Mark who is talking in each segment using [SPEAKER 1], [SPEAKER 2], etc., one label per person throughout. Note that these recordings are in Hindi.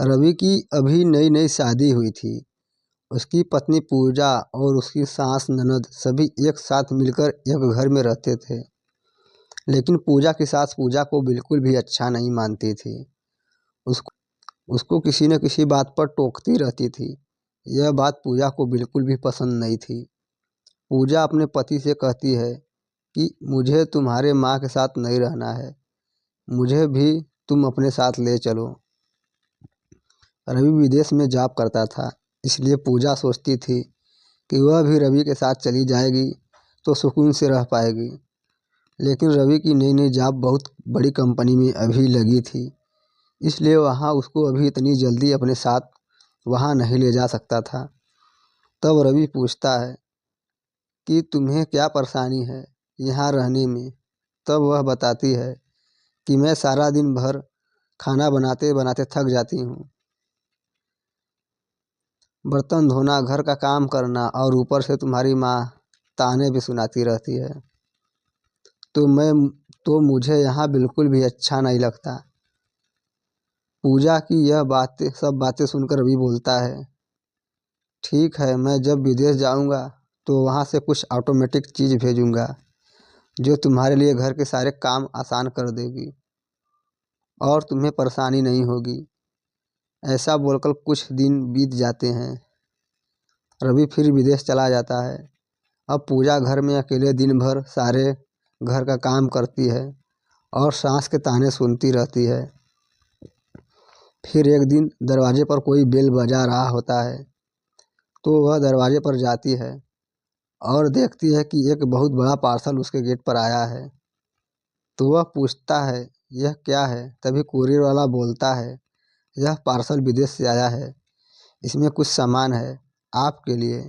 [SPEAKER 1] रवि की अभी नई नई शादी हुई थी। उसकी पत्नी पूजा और उसकी सास ननद सभी एक साथ मिलकर एक घर में रहते थे। लेकिन पूजा की सास पूजा को बिल्कुल भी अच्छा नहीं मानती थी। उसको उसको किसी न किसी बात पर टोकती रहती थी। यह बात पूजा को बिल्कुल भी पसंद नहीं थी। पूजा अपने पति से कहती है कि मुझे तुम्हारे माँ के साथ नहीं रहना है, मुझे भी तुम अपने साथ ले चलो। रवि विदेश में जॉब करता था, इसलिए पूजा सोचती थी कि वह भी रवि के साथ चली जाएगी तो सुकून से रह पाएगी। लेकिन रवि की नई नई जॉब बहुत बड़ी कंपनी में अभी लगी थी, इसलिए वहाँ उसको अभी इतनी जल्दी अपने साथ वहाँ नहीं ले जा सकता था। तब रवि पूछता है कि तुम्हें क्या परेशानी है यहाँ रहने में। तब वह बताती है कि मैं सारा दिन भर खाना बनाते बनाते थक जाती हूँ। बर्तन धोना, घर का काम करना और ऊपर से तुम्हारी माँ ताने भी सुनाती रहती है। तो मुझे यहाँ बिल्कुल भी अच्छा नहीं लगता। पूजा की यह सब बातें सुनकर रवि बोलता है, ठीक है, मैं जब विदेश जाऊँगा तो वहाँ से कुछ ऑटोमेटिक चीज़ भेजूँगा जो तुम्हारे लिए घर के सारे काम आसान कर देगी और तुम्हें परेशानी नहीं होगी। ऐसा बोलकर कुछ दिन बीत जाते हैं। रवि फिर विदेश चला जाता है। अब पूजा घर में अकेले दिन भर सारे घर का काम करती है और सास के ताने सुनती रहती है। फिर एक दिन दरवाजे पर कोई बेल बजा रहा होता है, तो वह दरवाजे पर जाती है और देखती है कि एक बहुत बड़ा पार्सल उसके गेट पर आया है। तो वह पूछता है, यह क्या है? तभी कुरियर वाला बोलता है, यह पार्सल विदेश से आया है, इसमें कुछ सामान है आपके लिए।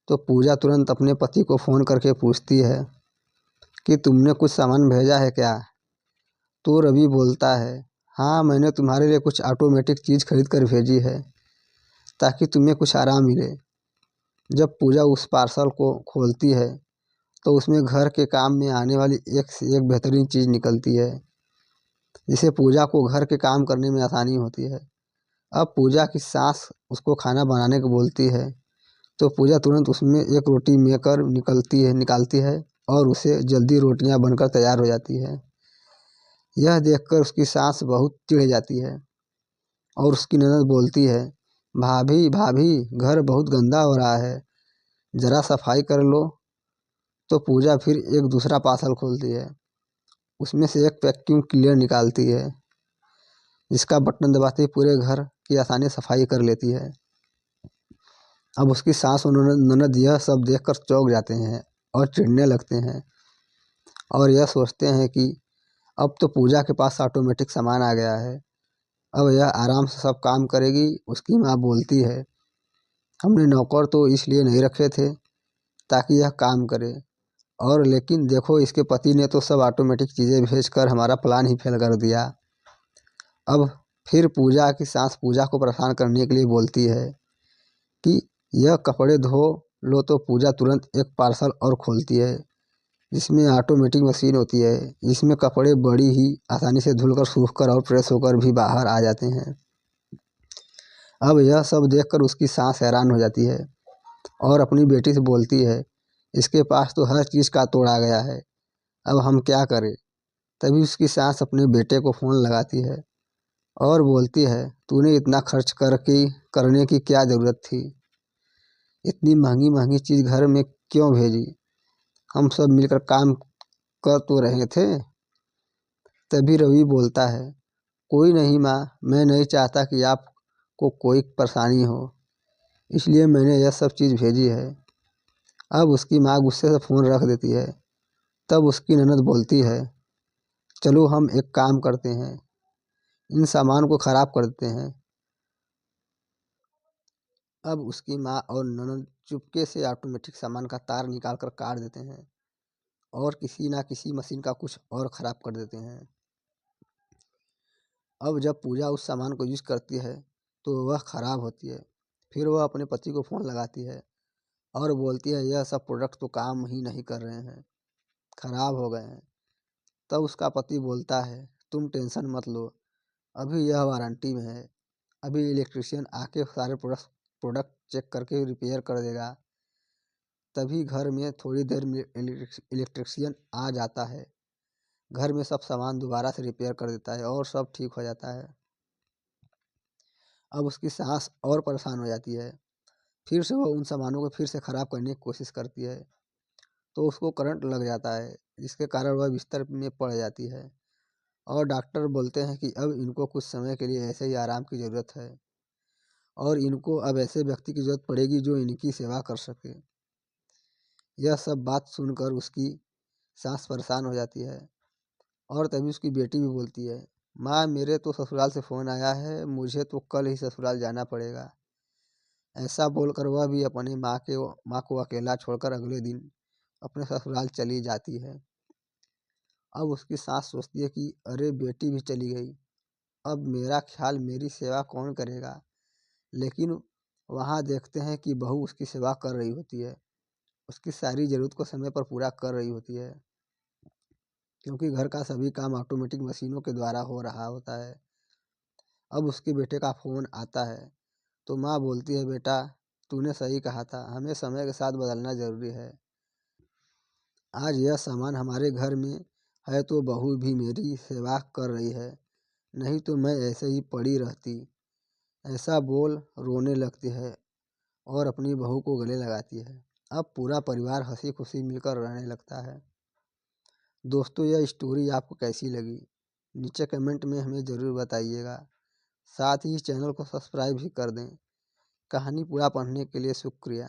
[SPEAKER 1] तो पूजा तुरंत अपने पति को फ़ोन करके पूछती है कि तुमने कुछ सामान भेजा है क्या? तो रवि बोलता है, हाँ, मैंने तुम्हारे लिए कुछ ऑटोमेटिक चीज़ खरीद कर भेजी है ताकि तुम्हें कुछ आराम मिले। जब पूजा उस पार्सल को खोलती है तो उसमें घर के काम में आने वाली एक से एक बेहतरीन चीज़ निकलती है, जिससे पूजा को घर के काम करने में आसानी होती है। अब पूजा की सास उसको खाना बनाने को बोलती है, तो पूजा तुरंत उसमें एक रोटी मेकर निकालती है और उसे जल्दी रोटियां बनकर तैयार हो जाती है। यह देखकर उसकी सास बहुत चिढ़ जाती है और उसकी ननद बोलती है, भाभी भाभी, घर बहुत गंदा हो रहा है, ज़रा सफाई कर लो। तो पूजा फिर एक दूसरा पार्सल खोलती है, उसमें से एक वैक्यूम क्लीनर निकालती है, जिसका बटन दबाते ही पूरे घर की आसानी सफाई कर लेती है। अब उसकी सास और ननद यह सब देखकर चौंक जाते हैं और चिढ़ने लगते हैं और यह सोचते हैं कि अब तो पूजा के पास ऑटोमेटिक सामान आ गया है, अब यह आराम से सब काम करेगी। उसकी माँ बोलती है, हमने नौकर तो इसलिए नहीं रखे थे ताकि यह काम करे, और लेकिन देखो इसके पति ने तो सब ऑटोमेटिक चीज़ें भेजकर हमारा प्लान ही फेल कर दिया। अब फिर पूजा की सास पूजा को परेशान करने के लिए बोलती है कि यह कपड़े धो लो। तो पूजा तुरंत एक पार्सल और खोलती है, जिसमें ऑटोमेटिक मशीन होती है, जिसमें कपड़े बड़ी ही आसानी से धुलकर, सूखकर और प्रेस होकर भी बाहर आ जाते हैं। अब यह सब देखकर उसकी सास हैरान हो जाती है और अपनी बेटी से बोलती है, इसके पास तो हर चीज़ का तोड़ आ गया है, अब हम क्या करें? तभी उसकी सास अपने बेटे को फ़ोन लगाती है और बोलती है, तूने इतना खर्च करने की क्या ज़रूरत थी? इतनी महंगी महंगी चीज़ घर में क्यों भेजी? हम सब मिलकर काम कर तो रहे थे। तभी रवि बोलता है, कोई नहीं माँ, मैं नहीं चाहता कि आपको कोई परेशानी हो, इसलिए मैंने यह सब चीज़ भेजी है। अब उसकी माँ गुस्से से फ़ोन रख देती है। तब उसकी ननद बोलती है, चलो हम एक काम करते हैं, इन सामान को ख़राब कर देते हैं। अब उसकी माँ और ननद चुपके से ऑटोमेटिक सामान का तार निकाल कर काट देते हैं और किसी ना किसी मशीन का कुछ और ख़राब कर देते हैं। अब जब पूजा उस सामान को यूज़ करती है तो वह ख़राब होती है। फिर वह अपने पति को फ़ोन लगाती है और बोलती है, यह सब प्रोडक्ट तो काम ही नहीं कर रहे हैं, ख़राब हो गए हैं। तब उसका पति बोलता है, तुम टेंशन मत लो, अभी यह वारंटी में है, अभी इलेक्ट्रिशियन आके सारे प्रोडक्ट चेक करके रिपेयर कर देगा। तभी घर में थोड़ी देर में इलेक्ट्रिशियन आ जाता है, घर में सब सामान दोबारा से रिपेयर कर देता है और सब ठीक हो जाता है। अब उसकी सास और परेशान हो जाती है, फिर से वो उन सामानों को फिर से ख़राब करने की कोशिश करती है, तो उसको करंट लग जाता है, जिसके कारण वह बिस्तर में पड़ जाती है और डॉक्टर बोलते हैं कि अब इनको कुछ समय के लिए ऐसे ही आराम की ज़रूरत है और इनको अब ऐसे व्यक्ति की ज़रूरत पड़ेगी जो इनकी सेवा कर सके। यह सब बात सुनकर उसकी सास परेशान हो जाती है और तभी उसकी बेटी भी बोलती है, माँ मेरे तो ससुराल से फ़ोन आया है, मुझे तो कल ही ससुराल जाना पड़ेगा। ऐसा बोलकर वह भी अपने माँ को अकेला छोड़कर अगले दिन अपने ससुराल चली जाती है। अब उसकी सास सोचती है कि अरे बेटी भी चली गई, अब मेरा ख्याल मेरी सेवा कौन करेगा। लेकिन वहाँ देखते हैं कि बहू उसकी सेवा कर रही होती है, उसकी सारी ज़रूरत को समय पर पूरा कर रही होती है, क्योंकि घर का सभी काम ऑटोमेटिक मशीनों के द्वारा हो रहा होता है। अब उसके बेटे का फ़ोन आता है तो माँ बोलती है, बेटा तूने सही कहा था, हमें समय के साथ बदलना ज़रूरी है। आज यह सामान हमारे घर में है तो बहू भी मेरी सेवा कर रही है, नहीं तो मैं ऐसे ही पड़ी रहती। ऐसा बोल रोने लगती है और अपनी बहू को गले लगाती है। अब पूरा परिवार हंसी खुशी मिलकर रहने लगता है। दोस्तों यह स्टोरी आपको कैसी लगी नीचे कमेंट में हमें ज़रूर बताइएगा। साथ ही चैनल को सब्सक्राइब भी कर दें। कहानी पूरा पढ़ने के लिए शुक्रिया।